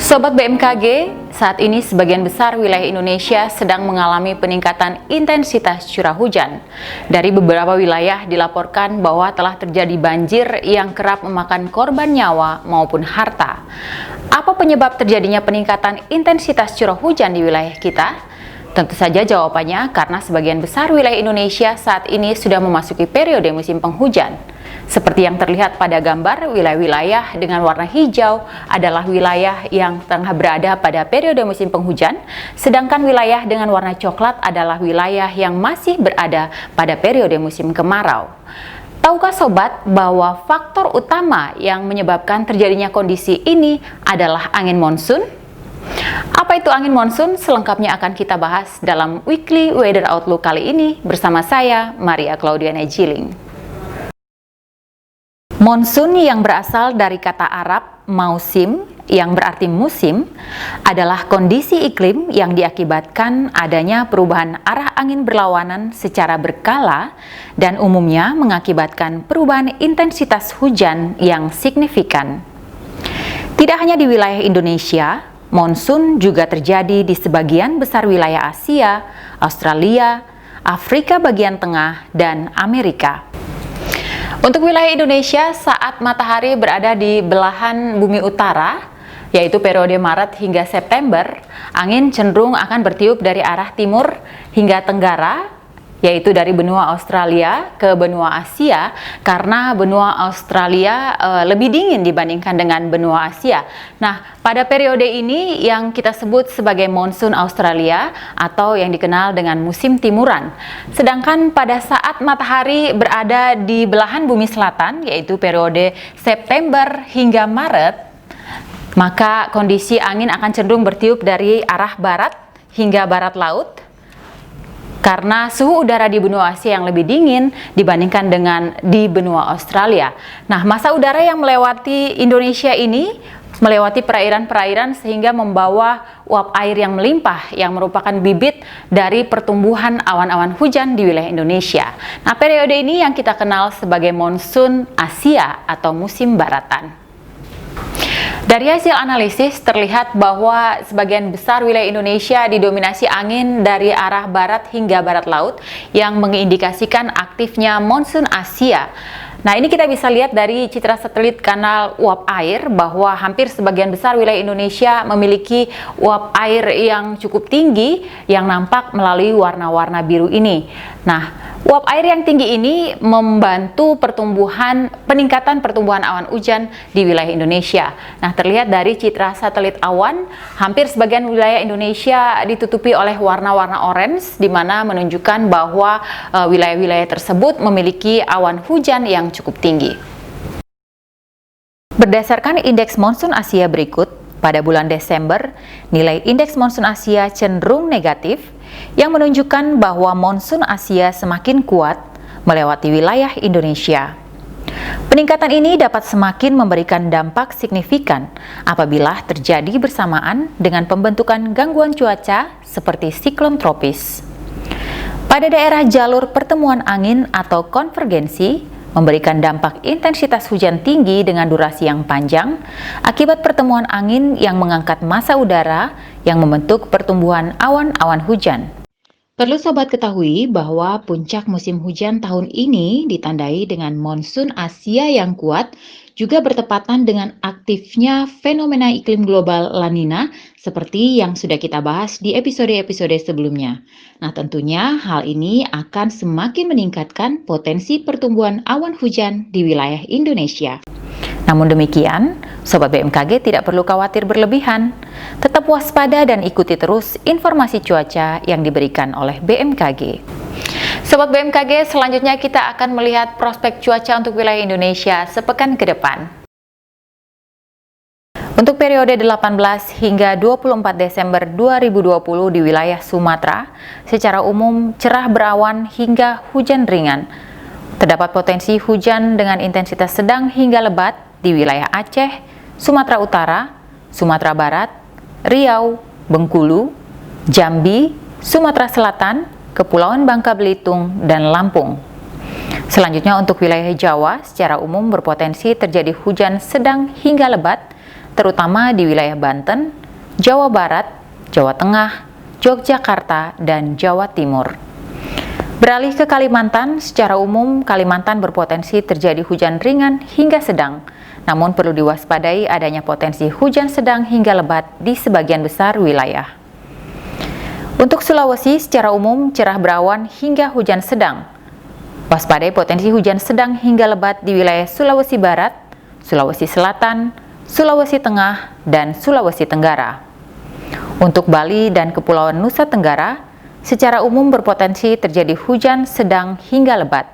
Sobat BMKG, saat ini sebagian besar wilayah Indonesia sedang mengalami peningkatan intensitas curah hujan. Dari beberapa wilayah dilaporkan bahwa telah terjadi banjir yang kerap memakan korban nyawa maupun harta. Apa penyebab terjadinya peningkatan intensitas curah hujan di wilayah kita? Tentu saja jawabannya karena sebagian besar wilayah Indonesia saat ini sudah memasuki periode musim penghujan. Seperti yang terlihat pada gambar, wilayah-wilayah dengan warna hijau adalah wilayah yang tengah berada pada periode musim penghujan, sedangkan wilayah dengan warna coklat adalah wilayah yang masih berada pada periode musim kemarau. Tahukah sobat bahwa faktor utama yang menyebabkan terjadinya kondisi ini adalah angin monsun? Apa itu angin monsun? Selengkapnya akan kita bahas dalam Weekly Weather Outlook kali ini bersama saya, Maria Claudiana Jiling. Monsun yang berasal dari kata Arab mausim yang berarti musim adalah kondisi iklim yang diakibatkan adanya perubahan arah angin berlawanan secara berkala dan umumnya mengakibatkan perubahan intensitas hujan yang signifikan. Tidak hanya di wilayah Indonesia, monsun juga terjadi di sebagian besar wilayah Asia, Australia, Afrika bagian tengah, dan Amerika. Untuk wilayah Indonesia, saat matahari berada di belahan bumi utara, yaitu periode Maret hingga September, angin cenderung akan bertiup dari arah timur hingga tenggara, yaitu dari benua Australia ke benua Asia, karena benua Australia lebih dingin dibandingkan dengan benua Asia. Nah, pada periode ini yang kita sebut sebagai monsun Australia atau yang dikenal dengan musim timuran. Sedangkan pada saat matahari berada di belahan bumi selatan, yaitu periode September hingga Maret, maka kondisi angin akan cenderung bertiup dari arah barat hingga barat laut, karena suhu udara di benua Asia yang lebih dingin dibandingkan dengan di benua Australia. Nah, massa udara yang melewati Indonesia ini melewati perairan-perairan sehingga membawa uap air yang melimpah yang merupakan bibit dari pertumbuhan awan-awan hujan di wilayah Indonesia. Nah, periode ini yang kita kenal sebagai monsun Asia atau musim baratan. Dari hasil analisis terlihat bahwa sebagian besar wilayah Indonesia didominasi angin dari arah barat hingga barat laut yang mengindikasikan aktifnya monsun Asia. Nah, ini kita bisa lihat dari citra satelit kanal uap air bahwa hampir sebagian besar wilayah Indonesia memiliki uap air yang cukup tinggi yang nampak melalui warna-warna biru ini. Nah, uap air yang tinggi ini membantu peningkatan pertumbuhan awan hujan di wilayah Indonesia. Nah, terlihat dari citra satelit awan, hampir sebagian wilayah Indonesia ditutupi oleh warna-warna orange, di mana menunjukkan bahwa wilayah-wilayah tersebut memiliki awan hujan yang cukup tinggi. Berdasarkan indeks monsun Asia berikut, pada bulan Desember, nilai indeks monsun Asia cenderung negatif, yang menunjukkan bahwa monsun Asia semakin kuat melewati wilayah Indonesia. Peningkatan ini dapat semakin memberikan dampak signifikan apabila terjadi bersamaan dengan pembentukan gangguan cuaca seperti siklon tropis. Pada daerah jalur pertemuan angin atau konvergensi, memberikan dampak intensitas hujan tinggi dengan durasi yang panjang akibat pertemuan angin yang mengangkat massa udara yang membentuk pertumbuhan awan-awan hujan. Perlu sobat ketahui bahwa puncak musim hujan tahun ini ditandai dengan monsun Asia yang kuat, juga bertepatan dengan aktifnya fenomena iklim global La Nina seperti yang sudah kita bahas di episode-episode sebelumnya. Nah, tentunya hal ini akan semakin meningkatkan potensi pertumbuhan awan hujan di wilayah Indonesia. Namun demikian, Sobat BMKG tidak perlu khawatir berlebihan. Tetap waspada dan ikuti terus informasi cuaca yang diberikan oleh BMKG. Sobat BMKG, selanjutnya kita akan melihat prospek cuaca untuk wilayah Indonesia sepekan ke depan. Untuk periode 18 hingga 24 Desember 2020 di wilayah Sumatera, secara umum cerah berawan hingga hujan ringan. Terdapat potensi hujan dengan intensitas sedang hingga lebat di wilayah Aceh, Sumatera Utara, Sumatera Barat, Riau, Bengkulu, Jambi, Sumatera Selatan, Kepulauan Bangka Belitung, dan Lampung. Selanjutnya untuk wilayah Jawa, secara umum berpotensi terjadi hujan sedang hingga lebat, terutama di wilayah Banten, Jawa Barat, Jawa Tengah, Yogyakarta, dan Jawa Timur. Beralih ke Kalimantan, secara umum Kalimantan berpotensi terjadi hujan ringan hingga sedang, namun perlu diwaspadai adanya potensi hujan sedang hingga lebat di sebagian besar wilayah. Untuk Sulawesi, secara umum cerah berawan hingga hujan sedang. Waspadai potensi hujan sedang hingga lebat di wilayah Sulawesi Barat, Sulawesi Selatan, Sulawesi Tengah, dan Sulawesi Tenggara. Untuk Bali dan Kepulauan Nusa Tenggara, secara umum berpotensi terjadi hujan sedang hingga lebat.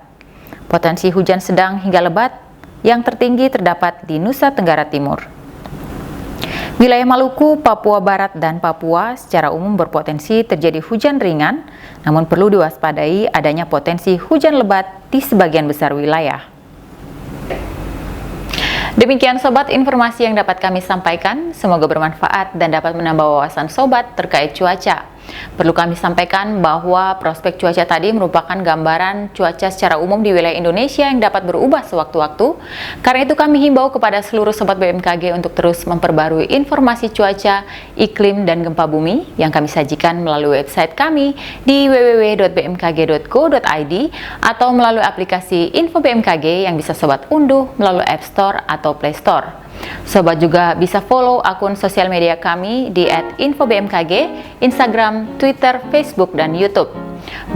Potensi hujan sedang hingga lebat yang tertinggi terdapat di Nusa Tenggara Timur. Wilayah Maluku, Papua Barat, dan Papua secara umum berpotensi terjadi hujan ringan, namun perlu diwaspadai adanya potensi hujan lebat di sebagian besar wilayah. Demikian Sobat informasi yang dapat kami sampaikan, semoga bermanfaat dan dapat menambah wawasan Sobat terkait cuaca. Perlu kami sampaikan bahwa prospek cuaca tadi merupakan gambaran cuaca secara umum di wilayah Indonesia yang dapat berubah sewaktu-waktu. Karena itu kami himbau kepada seluruh Sobat BMKG untuk terus memperbarui informasi cuaca, iklim, dan gempa bumi yang kami sajikan melalui website kami di www.bmkg.go.id atau melalui aplikasi Info BMKG yang bisa Sobat unduh melalui App Store atau Play Store. Sobat juga bisa follow akun sosial media kami di @infobmkg, Instagram, Twitter, Facebook, dan YouTube.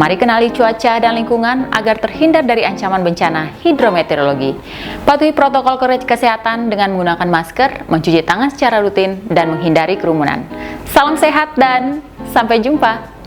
Mari kenali cuaca dan lingkungan agar terhindar dari ancaman bencana hidrometeorologi. Patuhi protokol kesehatan dengan menggunakan masker, mencuci tangan secara rutin, dan menghindari kerumunan. Salam sehat dan sampai jumpa!